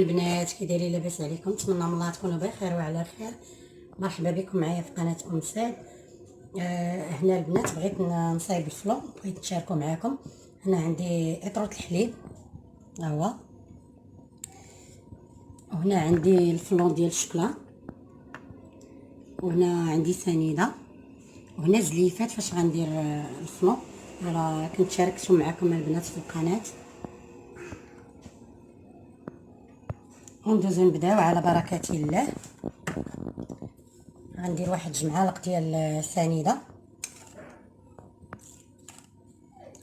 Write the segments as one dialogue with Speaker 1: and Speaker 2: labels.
Speaker 1: البنات، كي دايرين؟ لاباس عليكم؟ نتمنى من الله تكونوا بخير وعلى خير. مرحبا بكم معايا في قناه ام سعد. هنا البنات بغيت نصايب الفلو، بغيت نشاركو معاكم. هنا عندي اطرة الحليب، ها هو. وهنا عندي الفلو ديال الشكلاط، وهنا عندي سنيده، وهنا زليفات فاش غندير الفلو. راه كنت شاركتو معكم البنات في القناه. وندوزو نبداو على بركه الله. غندير واحد 2 معالق ديال السنيده،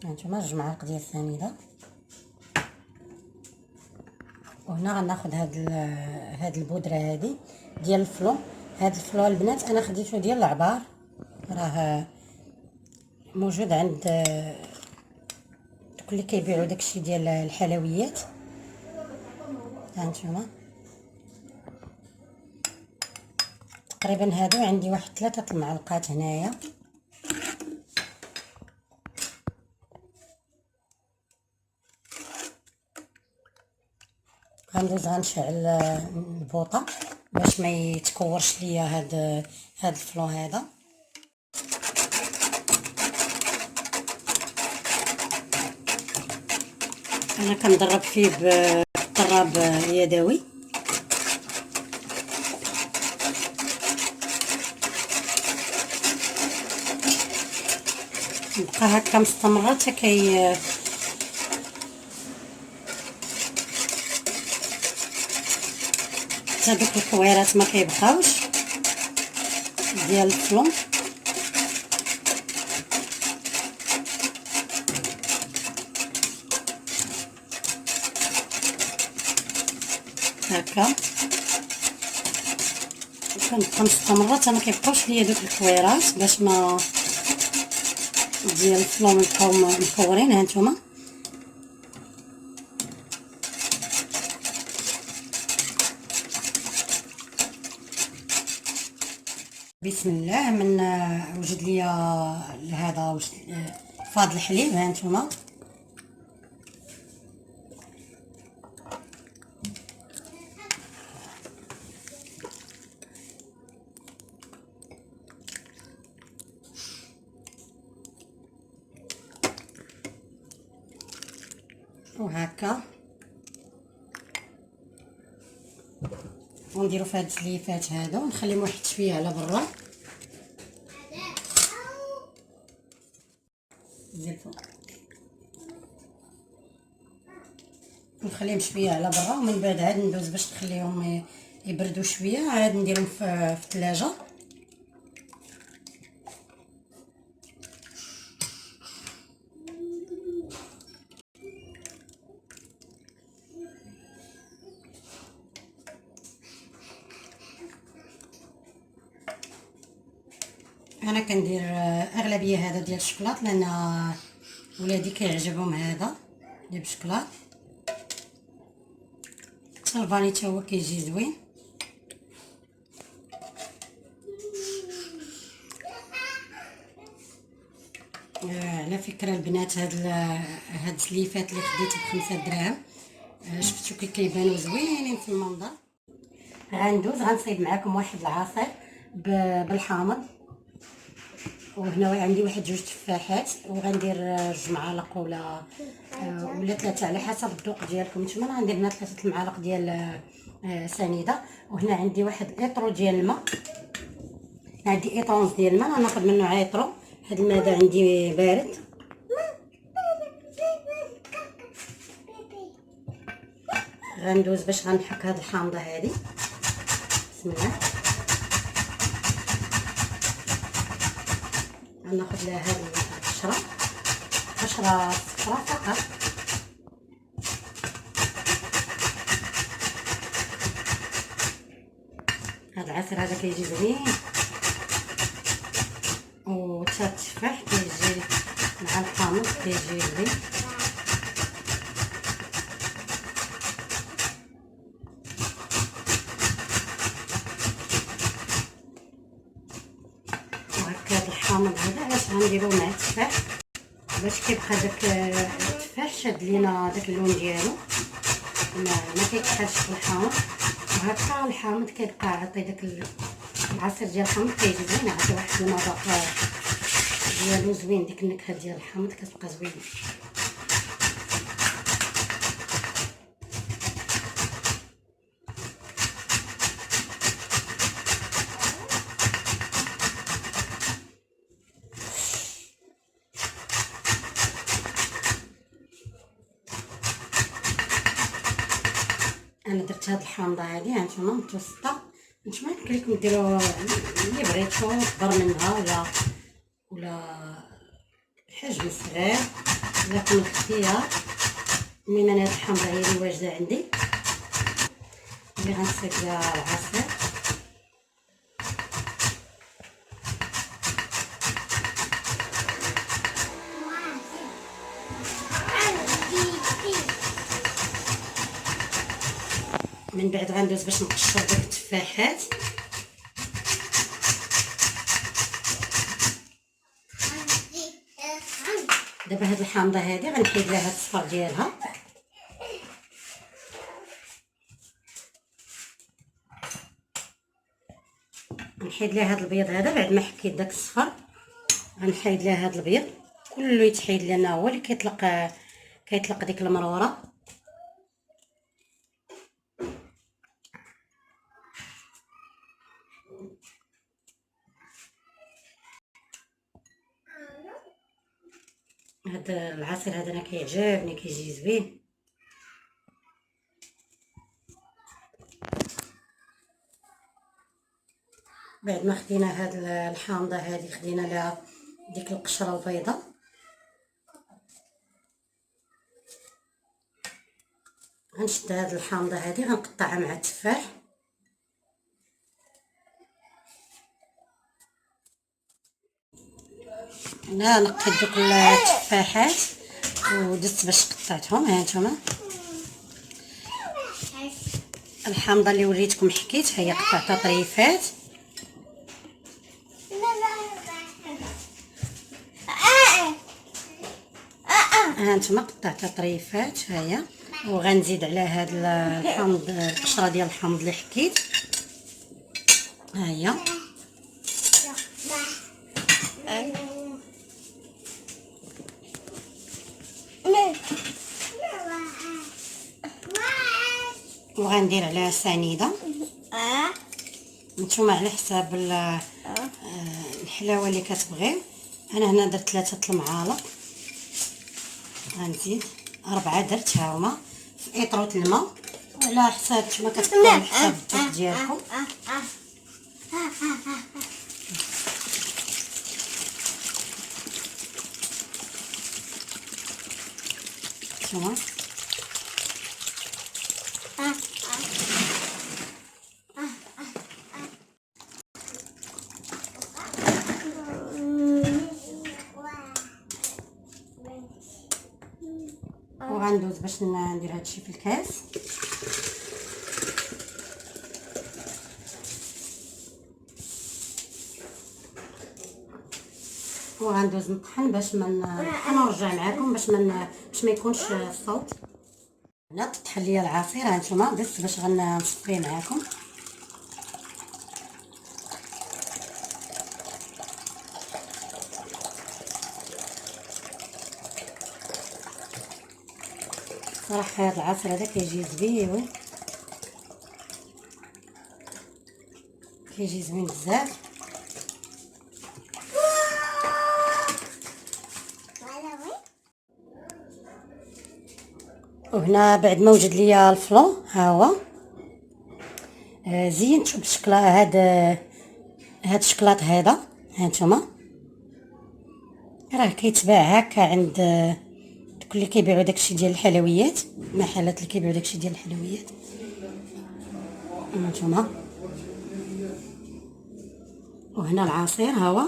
Speaker 1: هانتوما 2 معالق ديال السنيده. وهنا غناخذ هاد البودره هادي ديال الفلو. هاد الفلو البنات انا خديته ديال العبار، راه موجود عند دوك اللي كيبيعوا داكشي ديال الحلويات. هانتوما تقريبا هادو عندي واحد 3 المعالقات هنايا. غندوز غنشعل البوطه باش ما يتكورش ليا هاد الفلو هذا. انا كنضرب فيه بالطراب يدوي. نبقى هكا مستمره حتى دوك الكويرات ما كيبقاوش ديال الفلو. هكا كنبقى مستمره حتى ما كيبقاوش ليا دوك الكويرات باش ما ديال الفلو نبقاو مكورين. هانتوما بسم الله. من وجد ليا هذا فاض الحليب. هانتوما وهكا ونديرو في هاد الزليفات هادو ونخليهم واحد شويه على برا زيتو، نخليهم شويه على برا ومن بعد عاد ندوز باش نخليهم يبردوا شويه، عاد نديرهم في الثلاجه. انا كندير اغلبيه هذا ديال الشكلاط لان ولادي كيعجبهم هذا اللي بالشكلاط. حتى الفاني تا هو كيجي زوين. على فكره البنات هاد الزليفات اللي خديت ب5 دراهم شفتو كي كيبانوا زوينين في المنظر. غندوز غنصايب معكم واحد العصير بالحامض، وهنا عندي واحد 2 تفاحات، وغندير 2 معالق ولا 3 على حسب الذوق ديالكم. نتوما غندير هنا 3 المعالق ديال سنيده. وهنا عندي واحد ايطرو ديال الماء، عندي ايطونز ديال الماء غناخذ منه عيطرو. هذا الماء هذا عندي بارد. غندوز باش غنحك هاد الحامضه هذه. بسم الله. غناخذ لها هاد قشره صفراء فقط. هاد العصير هذا كيجي زوين، وتا التفاح كيجي مع الحامض كيجي زوين. وهكا هاد الحامض هذا علاش غنديرو مع التفاح باش كيبقى داك التفاح شاد لينا داك اللون ديالو. ما كيكحلش بالحامض. وهكا الحامض كيبقى عطي داك العصير ديال الحامض كيجي زوين، عطي واحد المذاق ديالو زوين. ديك النكهه ديال الحامض كتبقى زوينه. انا درت هاد الحامضه هادي هانتوما متوسطه. نتوما يمكن لكم ديروا اللي بغيتو كبر منها ولا حجم صغير، لكن الاختيار. المهم انا هاد الحامضه هي اللي واجده عندي، اللي غنصيب لها العصير. من بعد غندوز باش نقشر داك التفاحات. دابا هاد الحامضه هادي غنحيد لها الصفر ديالها، نحيد لها هاد البيض هذا. بعد ما حكيت داك الصفر غنحيد لها هاد البيض كله يتحيد، لانه هو اللي كيطلق ديك المروره. هاد العصير هذا انا كيعجبني، كيجي زوين. بعد ما خدينا هاد الحامضه هذه خدينا لها ديك القشره البيضاء. غنشد هاد الحامضه هذه غنقطعها مع التفاح. انا نقيت دوك التفاحات ودزت باش قطعتهم. ها نتوما الحامضه اللي وريتكم حكيت هي قطعتها طريفات. ها نتوما قطعتها طريفات هي. وغنزيد على هاد الحامض القشره ديال الحامض اللي حكيت. ها هي وغندير عليها سنيده. نتوما على حساب الحلاوه اللي كتبغيو. انا هنا درت 3 المعالق، غنزيد 4 درت ها هما في اطروه الماء، وعلى حساب نتوما كتبقاو على حساب الذوق ديالكم. نتوما وغندوز باش ندير هادشي في الكاس. وغندوز نطحن باش نرجع معكم باش ما يكونش الصوت. هنا تطحن ليا العصير. ها نتوما دزت باش غنصفيه معكم. صراحه هذا العصير هذا كيجي زوين، كيجي زوين بزاف. وهنا بعد ما وجد ليا الفلون ها هو زينتو بالشكلا هاد الشكلاط هذا. هانتوما راه كيتباع هكا عند دوك اللي كيبيعوا داكشي ديال الحلويات، محلات اللي كيبيعوا داكشي ديال الحلويات. هانتوما وهنا العصير ها هو.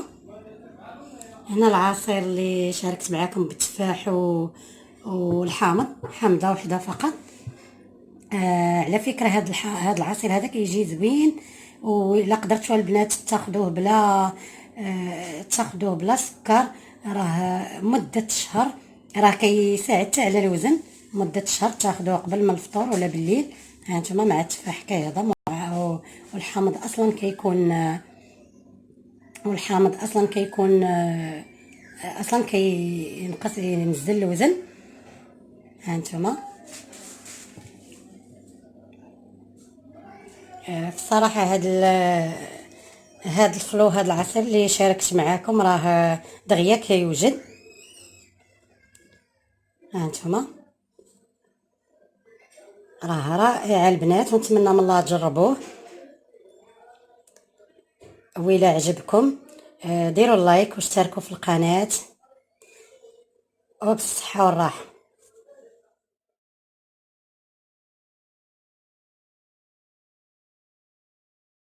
Speaker 1: هنا العصير اللي شاركت معكم بالتفاح والحامض، حامضه وحده فقط. على فكره هاد العصير هذا كيجي زوين، وإلا قدرتوا البنات تاخذوه بلا سكر راه مده شهر، راه كيساعد حتى على الوزن. مده شهر تاخذوه قبل ما الفطور ولا بالليل. هانتوما مع التفاح كيهضم، والحامض اصلا كيكون اصلا كينقص ينزل الوزن. هانتوما في الصراحه هاد الخلو، هاد العصير اللي شاركت معاكم راه دغيا كيوجد. هانتوما راه رائع البنات، ونتمنى من الله تجربوه. وإلا عجبكم ديروا اللايك واشتركوا في القناه، وبالصحه والراحه.